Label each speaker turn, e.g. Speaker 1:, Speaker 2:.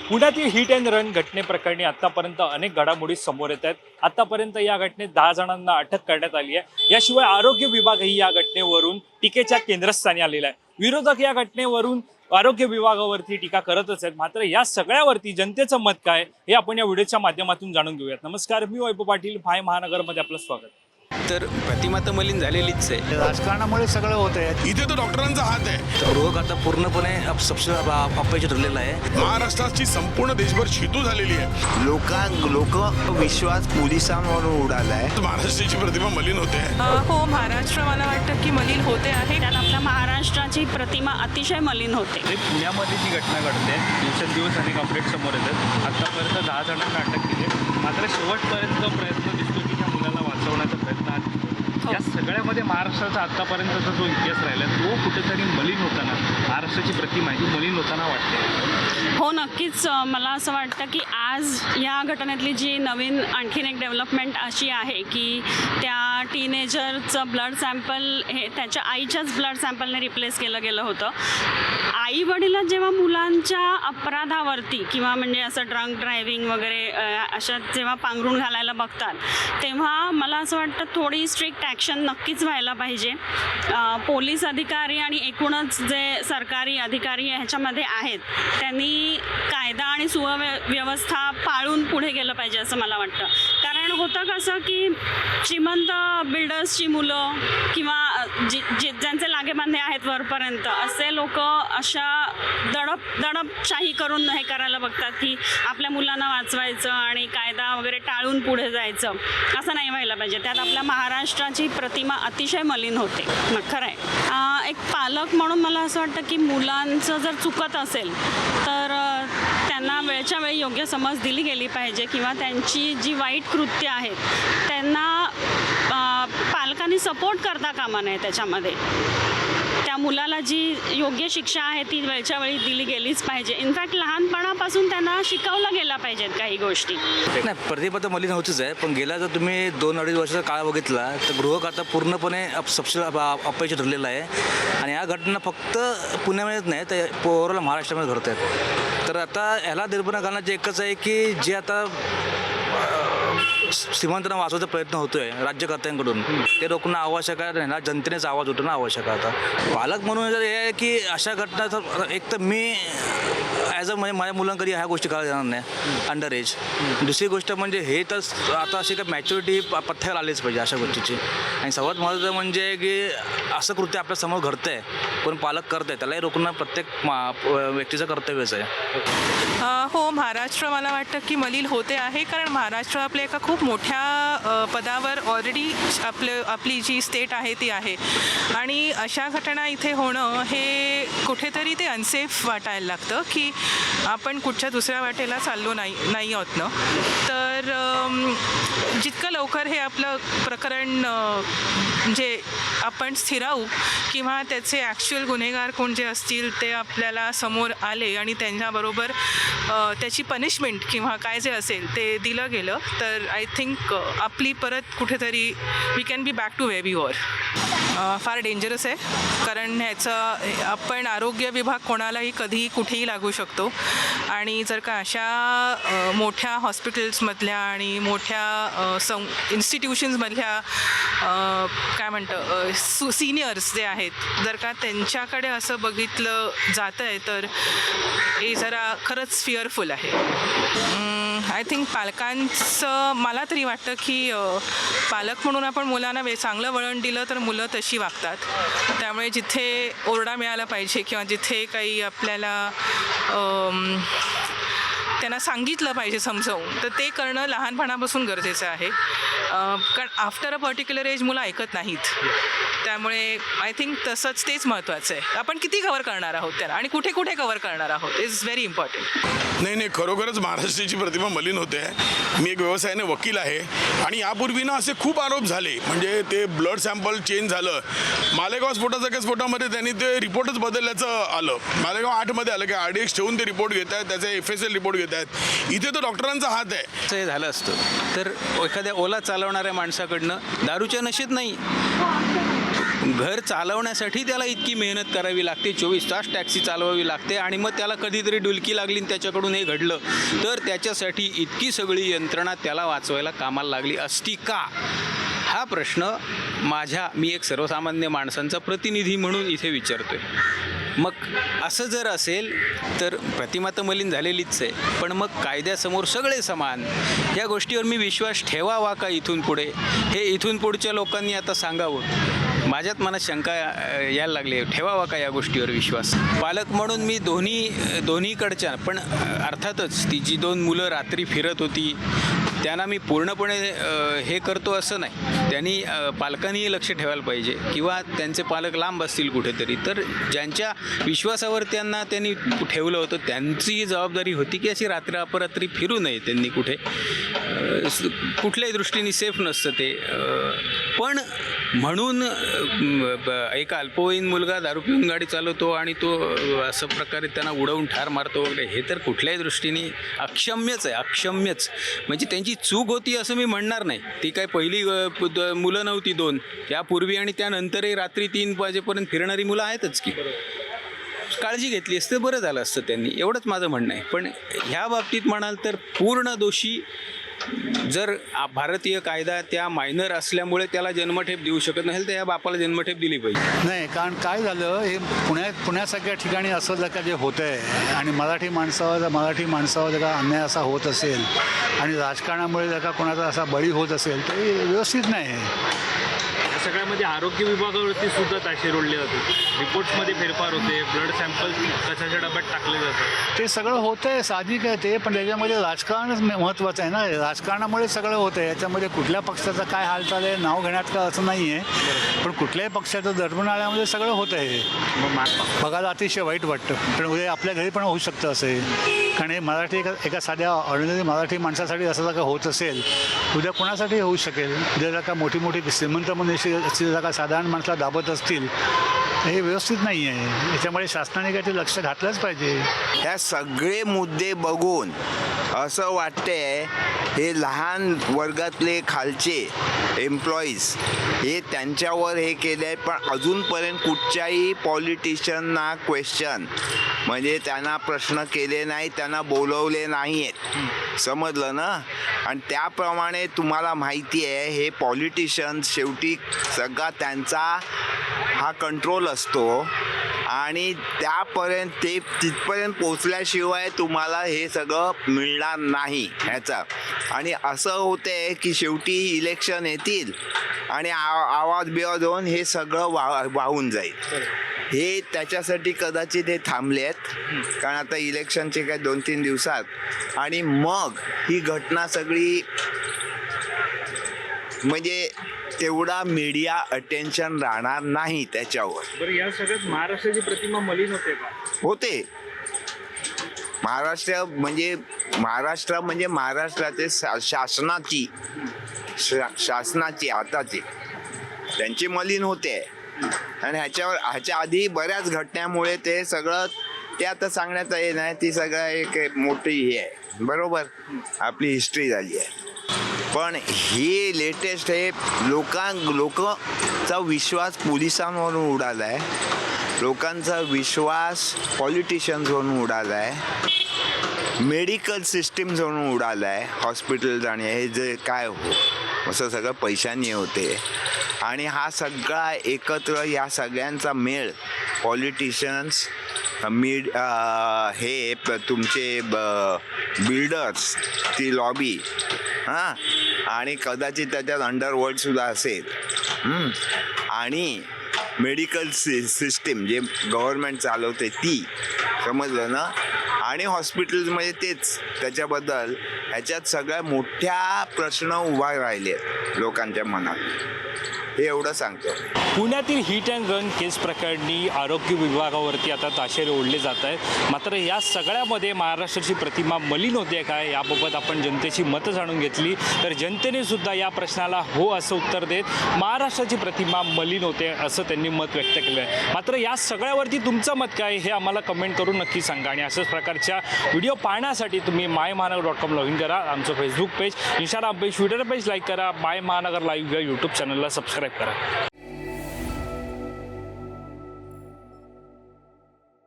Speaker 1: पुण्यातील hit and run घटनेप्रकरणी आतापर्यंत अनेक घडामोडी समोर येत आहेत. आतापर्यंत या घटनेत 10 जणांना अटक करण्यात आली आहे. याशिवाय आरोग्य विभागही या घटनेवरून टीकेच्या केंद्रस्थानी आलेला आहे. विरोधक या घटनेवरून आरोग्य विभागावरती टीका करतच आहेत. मात्र या सगळ्यावरती जनतेचं मत काय हे आपण या व्हिडिओच्या माध्यमातून जाणून घेऊयात. नमस्कार, मी वैभव पाटील, भाय महानगरमध्ये आपलं स्वागत.
Speaker 2: तर प्रतिमा तर मलिन झालेलीच आहे.
Speaker 3: राजकारणामुळे सगळं होत आहे.
Speaker 4: इथे तर डॉक्टरांचा हात आहे.
Speaker 2: तर गृह खाता पूर्णपणे अपयशी ठरलेलं आहे.
Speaker 4: महाराष्ट्राची संपूर्ण देशभर शितू झालेली आहे.
Speaker 3: लोक विश्वास पोलिसांवर उडालाय.
Speaker 4: महाराष्ट्राची प्रतिमा मलिन होते.
Speaker 5: हो, महाराष्ट्र मला वाटतं की मलिन होते आहे.
Speaker 6: त्यात आपल्या महाराष्ट्राची प्रतिमा अतिशय मलिन होते.
Speaker 1: पुण्यामध्ये जी घटना घडते दिवसेंदिवस अनेक अपडेट समोर येतात. आतापर्यंत 10 जणांना अटक केली आहे. मात्र शेवटपर्यंत प्रयत्न दिसतो की त्या मुलाला वाचवण्याचा प्रयत्न या सगळ्यामध्ये महाराष्ट्राचा आतापर्यंतचा जो इतिहास राहिला तो कुठेतरी मलिन होताना, महाराष्ट्राची प्रतिमा ही मलिन होताना वाटते.
Speaker 6: हो, नक्कीच. मला असं वाटतं की आज या घटनेतली जी नवीन आणखीन एक डेव्हलपमेंट अशी आहे की त्या टीनेजरचं ब्लड सॅम्पल हे त्याच्या आईच्याच ब्लड सॅम्पलने रिप्लेस केलं गेलं होतं. आई वडील जेव्हा मुलांच्या अपराधावरती किंवा म्हणजे असं ड्रंक ड्रायव्हिंग वगैरे अशा जेव्हा पांघरून घालायला बघतात तेव्हा मला असं वाटतं थोडी स्ट्रिक्ट ॲक्शन नक्कीच व्हायला पाहिजे. पोलीस अधिकारी आणि एकूणच जे सरकारी अधिकारी ह्याच्यामध्ये आहेत त्यांनी कायदा आणि सुव्यवस्था पाळून पुढे गेलं पाहिजे असं मला वाटतं. कारण होतं कसं की श्रीमंत बिल्डर्सची मुलं किंवा ज्यांचे लागेबांधे आहेत वरपर्यंत असे लोक अशा दडपशाही करून हे करायला बघतात की आपल्या मुलांना वाचवायचं आणि कायदा वगैरे टाळून पुढे जायचं. असं नाही व्हायला पाहिजे. त्यात आपल्या महाराष्ट्राची प्रतिमा अतिशय मलिन होते. खरं आहे. एक पालक म्हणून मला असं वाटतं की मुलांचं जर चुकत असेल तर त्यांना वेळच्या वेळी योग्य समज दिली गेली पाहिजे किंवा त्यांची जी वाईट कृत्य आहेत त्यांना पालकांनी सपोर्ट करता कामा नये. त्याच्यामध्ये त्या मुलाला जी योग्य शिक्षा आहे ती वेळच्या वेळी दिली गेलीच पाहिजे. इनफॅक्ट लहानपणापासून त्यांना शिकवलं गेल्या पाहिजेत काही गोष्टी.
Speaker 2: नाही, प्रतिमा तर मलिन होतीच आहे. पण गेल्या जर तुम्ही 2-2.5 वर्षाचा काळ बघितला तर गृह खाता पूर्णपणे अपयशी ठरलेलं आहे. आणि या घटना फक्त पुण्यामध्येच नाही तर ओव्हरऑल महाराष्ट्रामध्ये घडत आहेत. तर आता ह्याला निर्बंध घालण्याचे एकच आहे की जे आता श्रीमंतांना वाचवायचा प्रयत्न होतोय राज्यकर्त्यांकडून ते रोखणं आवश्यक आहे. ना जनतेनेच आवाज उठवणं आवश्यक आहे. आता पालक म्हणून जर हे आहे की अशा घटना तर एक तर मी ॲज म्हणजे माझ्या मुलांना कधी ह्या गोष्टी करायला जाणार नाही अंडर एज. दुसरी गोष्ट म्हणजे हे तर आता अशी काय मॅच्युरिटी पथ्याला आलीच पाहिजे अशा गोष्टीची. आणि सर्वात महत्त्वाचं म्हणजे की असं कृत्य आपल्यासमोर घडतं आहे कोण पालक करत आहे त्यालाही रोखणं प्रत्येक व्यक्तीचं कर्तव्यच आहे.
Speaker 5: हो, महाराष्ट्र मला वाटतं की मलिन होते आहे. कारण महाराष्ट्र आपल्या एका खूप मोठ्या पदावर ऑलरेडी आपली जी स्टेट आहे ती आहे. आणि अशा घटना इथे होणं हे कुठेतरी ते अनसेफ वाटायला लागतं की आपण कुठच्या दुसऱ्या वाटेला चाललो नाही आहोत ना. तर जितकं लवकर हे आपलं प्रकरण म्हणजे आपण स्थिरावू किंवा त्याचे ॲक्च्युअल गुन्हेगार कोण जे असतील ते आपल्याला समोर आले आणि त्यांच्याबरोबर त्याची पनिशमेंट किंवा काय जे असेल ते दिलं गेलं तर आय थिंक आपली परत कुठेतरी we can be back to way we were. Far dangerous आहे. कारण ह्याचं आपण आरोग्य विभाग कोणालाही कधीही कुठेही लागू शकतो. आणि जर का अशा मोठ्या हॉस्पिटल्समधल्या आणि मोठ्या इन्स्टिट्यूशन्समधल्या काय म्हणतं सिनियर्स जे आहेत जर का त्यांच्याकडे असं बघितलं जातं आहे तर हे जरा खरंच फिअरफुल आहे. आय थिंक पालकांचं मला तरी वाटतं की पालक म्हणून आपण मुलांना चांगलं वळण दिलं तर मुलं तशी वागतात. त्यामुळे जिथे ओरडा मिळाला पाहिजे किंवा जिथे काही आपल्याला त्यांना सांगितलं पाहिजे समजावून तर ते करणं लहानपणापासून गरजेचं आहे. कारण आफ्टर अ पर्टिक्युलर एज मुलं ऐकत नाहीत. त्यामुळे आय थिंक तसंच तेच महत्त्वाचं आहे. आपण किती कव्हर करणार आहोत त्याला आणि कुठे कुठे कव्हर करणार आहोत इज व्हेरी इम्पॉर्टंट.
Speaker 4: नाही, खरोखरच महाराष्ट्राची प्रतिमा मलिन होते. मी एक व्यवसायाने वकील आहे आणि यापूर्वी ना असे खूप आरोप झाले. म्हणजे ते ब्लड सॅम्पल चेंज झालं. मालेगाव स्फोटाच्या स्फोटामध्ये त्यांनी ते रिपोर्टच बदलल्याचं आलं. मालेगाव 8मध्ये आलं की RDX ठेवून ते रिपोर्ट घेत आहेत, त्याचे FSL रिपोर्ट घेत आहेत. इथे तर डॉक्टरांचा हात आहे.
Speaker 7: असं हे झालं असतं तर एखाद्या ओला चालवणाऱ्या माणसाकडनं दारूच्या नशेत नाही घर चालवण्यासाठी त्याला इतकी मेहनत करावी लागते, 24 तास टॅक्सी चालवावी लागते आणि मग त्याला कधीतरी डुलकी लागली आणि त्याच्याकडून हे घडलं तर त्याच्यासाठी इतकी सगळी यंत्रणा त्याला वाचवायला कामाला लागली असती का? हा प्रश्न मी एक सर्वसामान्य माणसांचा प्रतिनिधी म्हणून इथे विचारतोय. मग असं जर असेल तर प्रतिमा तर मलिन झालेलीच आहे, पण मग कायद्यासमोर सगळे समान या गोष्टीवर मी विश्वास ठेवावा का इथून पुढे? हे इथून पुढच्या लोकांनी आता सांगावं. माझ्यात मनात शंका यायला लागली, ठेवावा का या गोष्टीवर विश्वास? पालक म्हणून मी दोन्हीकडच्या, पण अर्थातच ती जी 2 मुलं रात्री फिरत होती त्यांना मी पूर्णपणे हे करतो असं नाही. त्यांनी पालकांनीही लक्ष ठेवायला पाहिजे किंवा त्यांचे पालक लांब असतील कुठेतरी, तर ज्यांच्या विश्वासावर त्यांनी ठेवलं होतं त्यांची जबाबदारी होती की अशी रात्र अपरात्री फिरू नये त्यांनी कुठे. कुठल्याही दृष्टीने सेफ नसतं ते. पण म्हणून एक अल्पवयीन मुलगा दारू पिऊन गाडी चालवतो आणि तो असं प्रकारे त्यांना उडवून ठार मारतो वगैरे, हे तर कुठल्याही दृष्टीने अक्षम्यच आहे, अक्षम्यच. म्हणजे त्यांची चूक होती असं मी म्हणणार नाही. ती काय पहिली मुलं नव्हती 2, यापूर्वी आणि त्यानंतरही रात्री 3 वाजेपर्यंत फिरणारी मुलं आहेतच की. काळजी घेतली असते बरं झालं असतं त्यांनी, एवढंच माझं म्हणणं आहे. पण ह्या बाबतीत म्हणाल तर पूर्ण दोषी जर भारतीय कायदा त्या मायनर असल्यामुळे त्याला जन्मठेप देऊ शकत नसेल तर या बापाला जन्मठेप दिली पाहिजे.
Speaker 8: नाही, कारण काय झालं, हे पुण्यासारख्या ठिकाणी असं जर का जे होतं आहे आणि मराठी माणसावर जर का अन्याय असा होत असेल आणि राजकारणामुळे जर का कोणाचा असा बळी होत असेल तर हे व्यवस्थित नाही आहे.
Speaker 1: या सगळ्यामध्ये आरोग्य विभागावरती सुद्धा ताशेर ओढले जाते, रिपोर्ट्समध्ये फेरफार होते, ब्लड सॅम्पल कशाच्या डब्यात टाकले जातात.
Speaker 8: ते सगळं होतं आहे, साहजिक आहे ते, पण त्याच्यामध्ये राजकारणच महत्त्वाचं आहे ना. राजकारणामुळे सगळं होतं आहे. याच्यामध्ये कुठल्या पक्षाचा काय हालचाल आहे नाव घेण्यात का असं नाही आहे, पण कुठल्याही पक्षाचं दडपण आल्यामध्ये सगळं होतं आहे. बघायला अतिशय वाईट वाटतं, पण उद्या आपल्या घरी पण होऊ शकतं असं आहे. कारण हे एका साध्या ऑर्डिनरी मराठी माणसासाठी असं जर का होत असेल, उद्या कोणासाठी होऊ शकेल? उद्या जर का मोठी श्रीमंत मनुष्य जर का साधारण माणसाला दाबत असतील तर हे व्यवस्थित नाही आहे. याच्यामुळे शासनाने काय ते लक्ष घातलंच पाहिजे.
Speaker 3: ह्या सगळे मुद्दे बघून असं वाटतंय हे लहान वर्गातले खालचे एम्प्लॉईज हे त्यांच्यावर हे केलं आहे, पण अजूनपर्यंत कुठच्याही पॉलिटिशियनना क्वेश्चन म्हणजे त्यांना प्रश्न केले नाही, त्यांना बोलवले नाही आहेत. समजलं ना? आणि त्याप्रमाणे तुम्हाला माहिती आहे हे पॉलिटिशियन शेवटी सगळा त्यांचा हा कंट्रोल असतो आणि ते तिथपर्यंत पोचल्याशिवाय तुम्हाला हे सगळं मिळणार नाही ह्याचा. आणि असं होते की शेवटी इलेक्शन येतील आणि आवाज बिवाज होऊन हे सगळं वाहून जाईल. हे त्याच्यासाठी कदाचित हे थांबले आहेत, कारण आता इलेक्शनचे काय 2-3 दिवसात आणि मग ही घटना सगळी म्हणजे तेवढा मीडिया अटेन्शन राहणार नाही त्याच्यावर.
Speaker 1: बरं, या सगळ्यात महाराष्ट्राची प्रतिमा मलिन होते का?
Speaker 3: होते. महाराष्ट्र म्हणजे महाराष्ट्राचे शासनाची आताची त्यांची मलिन होते. आणि ह्याच्या आधी बऱ्याच घटनेमुळे ते सगळं ते आता सांगण्यात येत नाही. ती सगळं एक मोठी हे आहे, बरोबर, आपली हिस्ट्री झाली आहे. पण ही लेटेस्ट हे लोकांचा विश्वास पोलिसांवरून उडाला आहे, लोकांचा विश्वास पॉलिटिशियन्सवरून उडाला आहे, मेडिकल सिस्टीम्सवरून उडाला आहे. हॉस्पिटल्स आणि हे जे काय असं सगळं पैशांनी होते आणि हा सगळा एकत्र या सगळ्यांचा मेळ पॉलिटिशियन्स हे तुमचे बिल्डर्स ती लॉबी हां आणि कदाचित त्याच्यात अंडरवर्ल्डसुद्धा असेल आणि मेडिकल सिस्टीम जे गव्हर्मेंट चालवते ती, समजलं ना? आणि हॉस्पिटल्समध्ये तेच त्याच्याबद्दल ह्याच्यात सगळ्या मोठ्या प्रश्न उभा राहिले आहेत लोकांच्या मनात. हे एवढं सांगतो.
Speaker 1: पुण्यातील हिट अँड रन केस प्रकरणी आरोग्य विभागावरती आता ताशेरे ओढले जात आहेत. मात्र या सगळ्यामध्ये महाराष्ट्राची प्रतिमा मलिन होते काय याबाबत आपण जनतेची मतं जाणून घेतली, तर जनतेने सुद्धा या प्रश्नाला हो असं उत्तर देत महाराष्ट्राची प्रतिमा मलिन होते असं त्यांनी मत व्यक्त केलं आहे. मात्र या सगळ्यावरती तुमचं मत काय हे आम्हाला कमेंट करून नक्की सांगा. आणि अशाच प्रकारच्या व्हिडिओ पाहण्यासाठी तुम्ही MyMahanagar.com लॉग इन करा, आमचं Facebook page, Instagram page, Twitter page like करा, माय महानगर लाईव्ह या यूट्यूब चॅनलला सबस्क्राईब करा.